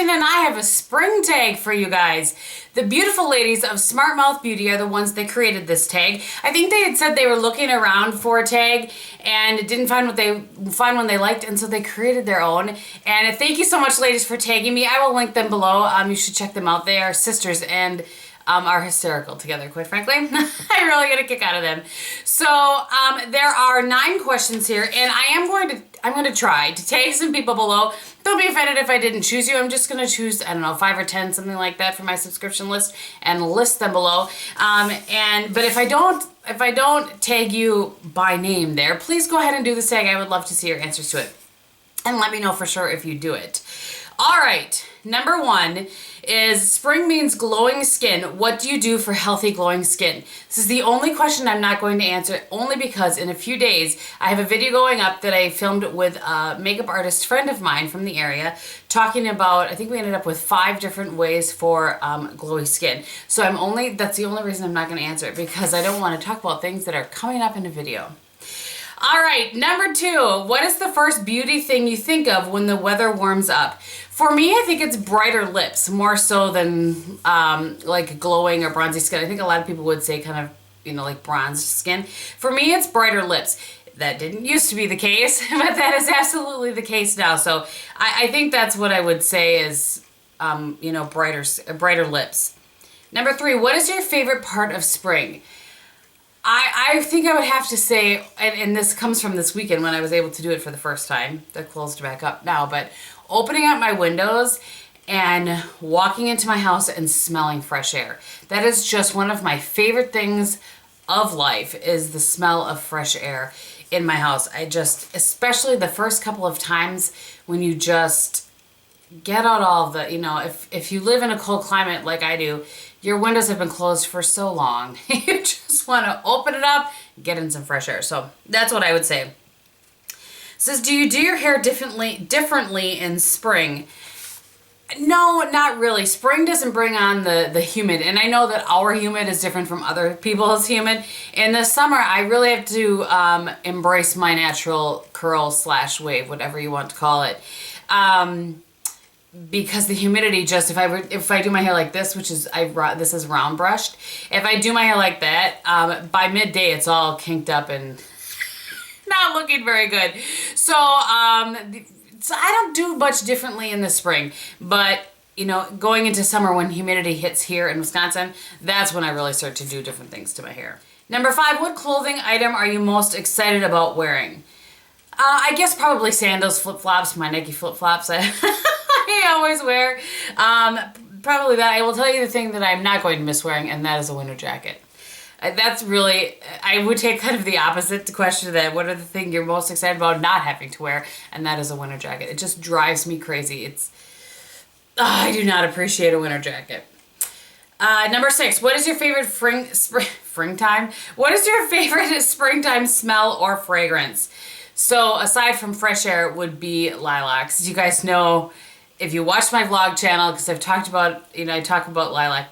Kristin and I have a spring tag for you guys. The beautiful ladies of Smart Mouth Beauty are the ones that created this tag. I think they had said they were looking around for a tag and didn't find one they liked, and so they created their own. And thank you so much, ladies, for tagging me. I will link them below. You should check them out. They are sisters and are hysterical together, quite frankly. I really get a kick out of them. So there are 9 questions here, and I'm going to try to tag some people below. Don't be offended if I didn't choose you. I'm just going to choose, I don't know, 5 or 10, something like that, for my subscription list, and list them below. But if I don't tag you by name there, please go ahead and do this tag. I would love to see your answers to it, and let me know for sure if you do it. All right, number 1 is spring means glowing skin. What do you do for healthy glowing skin? This is the only question I'm not going to answer, only because in a few days I have a video going up that I filmed with a makeup artist friend of mine from the area, talking about, I think we ended up with 5 different ways for glowy skin. So that's the only reason I'm not going to answer it, because I don't want to talk about things that are coming up in a video. All right, number 2, what is the first beauty thing you think of when the weather warms up? For me, I think it's brighter lips, more so than like glowing or bronzy skin. I think a lot of people would say kind of, like bronzed skin. For me, it's brighter lips. That didn't used to be the case, but that is absolutely the case now. So I think that's what I would say is, brighter lips. Number 3, what is your favorite part of spring? I think I would have to say, and this comes from this weekend when I was able to do it for the first time. They're closed back up now, but opening up my windows and walking into my house and smelling fresh air. That is just one of my favorite things of life, is the smell of fresh air in my house. Especially the first couple of times when you just get out all the, if you live in a cold climate like I do, your windows have been closed for so long. You just want to open it up, get in some fresh air. So that's what I would say. It says, do you do your hair differently in spring? No, not really. Spring doesn't bring on the humid, and I know that our humid is different from other people's humid. In the summer, I really have to embrace my natural curl/wave, whatever you want to call it. Because the humidity, just if I do my hair like this, which is this is round brushed, if I do my hair like that, by midday it's all kinked up and not looking very good. So so I don't do much differently in the spring, but going into summer when humidity hits here in Wisconsin, that's when I really start to do different things to my hair. Number 5, what clothing item are you most excited about wearing? I guess probably sandals, flip-flops, my Nike flip-flops. I always wear. Probably that. I will tell you the thing that I'm not going to miss wearing, and that is a winter jacket. That's really, I would take kind of the opposite question to that. What are the thing you're most excited about not having to wear? And that is a winter jacket. It just drives me crazy. I do not appreciate a winter jacket. Number 6, what is your favorite springtime? What is your favorite springtime smell or fragrance? So aside from fresh air, it would be lilacs. You guys know, if you watch my vlog channel, because I've talked about, I talk about lilac.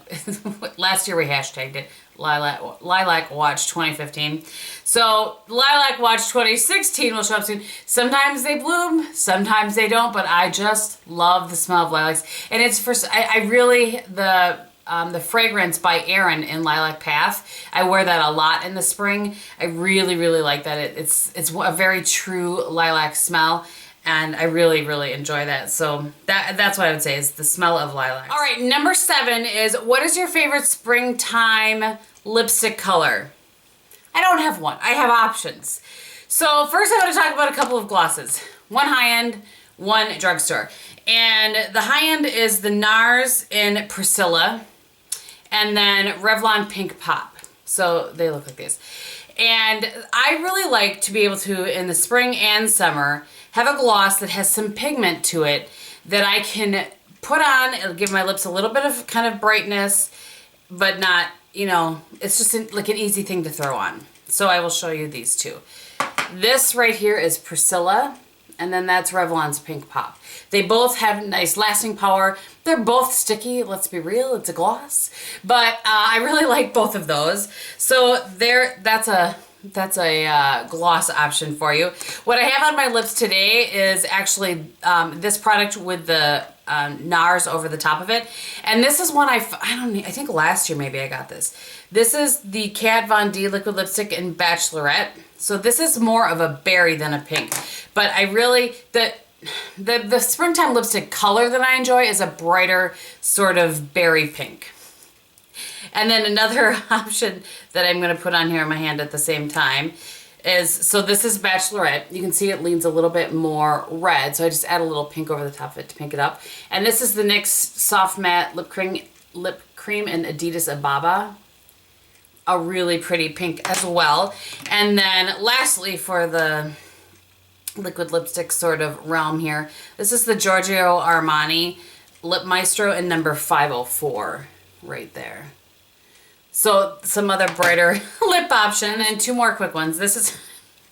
Last year we hashtagged it, Lilac Watch 2015. So Lilac Watch 2016 will show up soon. Sometimes they bloom, sometimes they don't, but I just love the smell of lilacs. And it's the fragrance by Erin in Lilac Path. I wear that a lot in the spring. I really, really like that. It's a very true lilac smell, and I really, really enjoy that. So that's what I would say is the smell of lilac. All right, number 7 is, what is your favorite springtime lipstick color? I don't have one. I have options. So first I want to talk about a couple of glosses. One high-end, one drugstore. And the high-end is the NARS in Priscilla, and then Revlon Pink Pop. So they look like this. And I really like to be able to, in the spring and summer, have a gloss that has some pigment to it that I can put on. It'll give my lips a little bit of kind of brightness, but not, it's just like an easy thing to throw on. So I will show you these two. This right here is Priscilla, and then that's Revlon's Pink Pop. They both have nice lasting power. They're both sticky, let's be real, it's a gloss. But I really like both of those. So that's a That's a gloss option for you. What I have on my lips today is actually this product with the NARS over the top of it. And this is one I think last year maybe I got this. This is the Kat Von D liquid lipstick in Bachelorette. So this is more of a berry than a pink. But I really, the springtime lipstick color that I enjoy is a brighter sort of berry pink. And then another option that I'm going to put on here in my hand at the same time is, so this is Bachelorette. You can see it leans a little bit more red, so I just add a little pink over the top of it to pink it up. And this is the NYX Soft Matte Lip Cream in Adidas Ababa. A really pretty pink as well. And then lastly, for the liquid lipstick sort of realm here, this is the Giorgio Armani Lip Maestro in number 504 right there. So some other brighter lip option and two more quick ones. This is,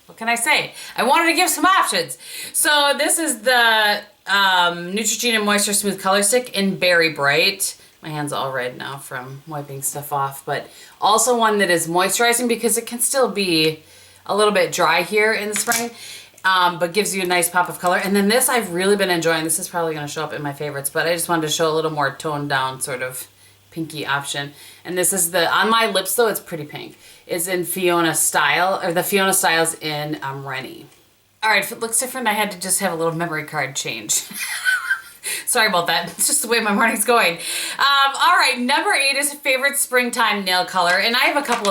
what can I say? I wanted to give some options. So this is the Neutrogena Moisture Smooth Color Stick in Berry Bright. My hand's all red now from wiping stuff off, but also one that is moisturizing because it can still be a little bit dry here in the spring, but gives you a nice pop of color. And then this I've really been enjoying. This is probably going to show up in my favorites, but I just wanted to show a little more toned down sort of pinky option. And this is the, on my lips though, it's pretty pink. It's in Fiona Style, or the Fiona Styles in Rennie. All right, if it looks different, I had to just have a little memory card change. Sorry about that. It's just the way my morning's going. All right, number 8 is favorite springtime nail color, and I have a couple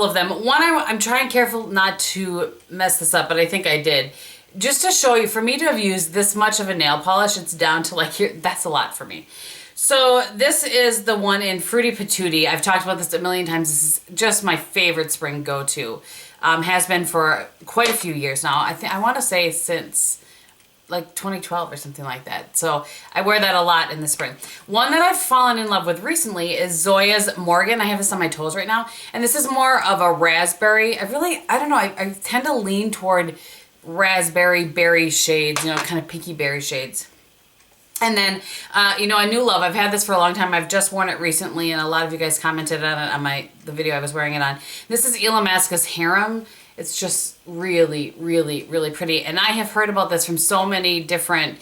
of them. One, I'm trying careful not to mess this up, but I think I did. Just to show you, for me to have used this much of a nail polish, it's down to like here. That's a lot for me. So this is the one in Fruity Patootie. I've talked about this a million times. This is just my favorite spring go-to. Has been for quite a few years now. I want to say since like 2012 or something like that. So I wear that a lot in the spring. One that I've fallen in love with recently is Zoya's Morgan. I have this on my toes right now. And this is more of a raspberry. I don't know, I tend to lean toward raspberry berry shades, you know, kind of pinky berry shades. And then, you know, a new love. I've had this for a long time. I've just worn it recently, and a lot of you guys commented on it on the video I was wearing it on. This is Ilamasca's Harem. It's just really, really, really pretty. And I have heard about this from so many different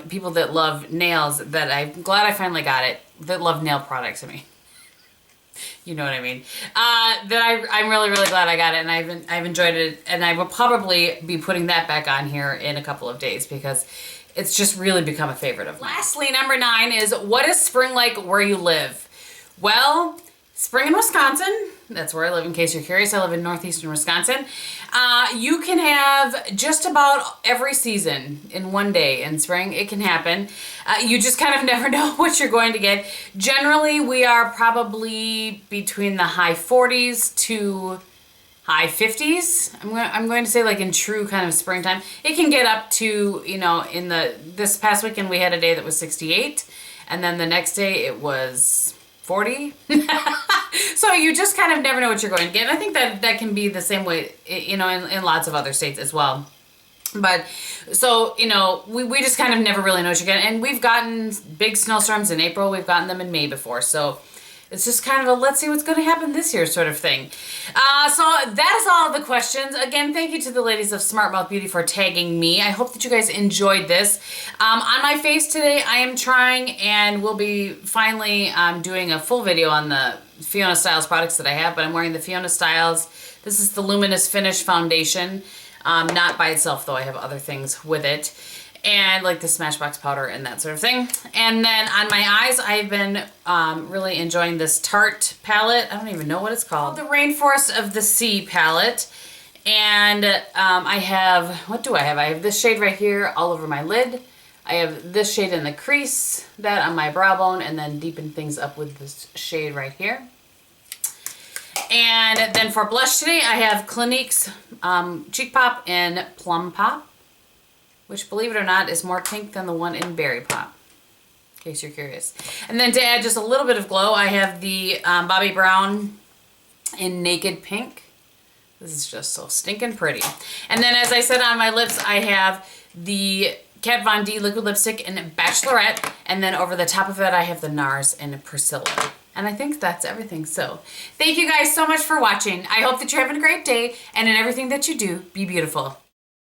people that love nails that I'm glad I finally got it, that love nail products. I mean, you know what I mean. I'm really, really glad I got it, and I've enjoyed it. And I will probably be putting that back on here in a couple of days because it's just really become a favorite of mine. Lastly, number 9 is, what is spring like where you live? Well, spring in Wisconsin, that's where I live in case you're curious. I live in northeastern Wisconsin. You can have just about every season in one day in spring. It can happen. You just kind of never know what you're going to get. Generally, we are probably between the high 40s to high 50s. I'm going to say like in true kind of springtime. It can get up to, you know, this past weekend we had a day that was 68, and then the next day it was 40. So you just kind of never know what you're going to get. And I think that can be the same way, you know, in lots of other states as well. But so, you know, we just kind of never really know what you're getting. And we've gotten big snowstorms in April. We've gotten them in May before. So it's just kind of a let's see what's going to happen this year sort of thing. So that is all of the questions. Again, thank you to the ladies of Smart Mouth Beauty for tagging me. I hope that you guys enjoyed this. On my face today, I am trying and will be finally doing a full video on the Fiona Styles products that I have, but I'm wearing the Fiona Styles. This is the Luminous Finish Foundation. Not by itself, though. I have other things with it. And like the Smashbox powder and that sort of thing. And then on my eyes, I've been really enjoying this Tarte palette. I don't even know what it's called. The Rainforest of the Sea palette. And I have, what do I have? I have this shade right here all over my lid. I have this shade in the crease, that on my brow bone, and then deepen things up with this shade right here. And then for blush today, I have Clinique's Cheek Pop in Plum Pop, which, believe it or not, is more pink than the one in Berry Pop, in case you're curious. And then to add just a little bit of glow, I have the Bobbi Brown in Naked Pink. This is just so stinking pretty. And then, as I said, on my lips, I have the Kat Von D liquid lipstick in Bachelorette. And then over the top of it, I have the NARS in Priscilla. And I think that's everything. So thank you guys so much for watching. I hope that you're having a great day, and in everything that you do, be beautiful.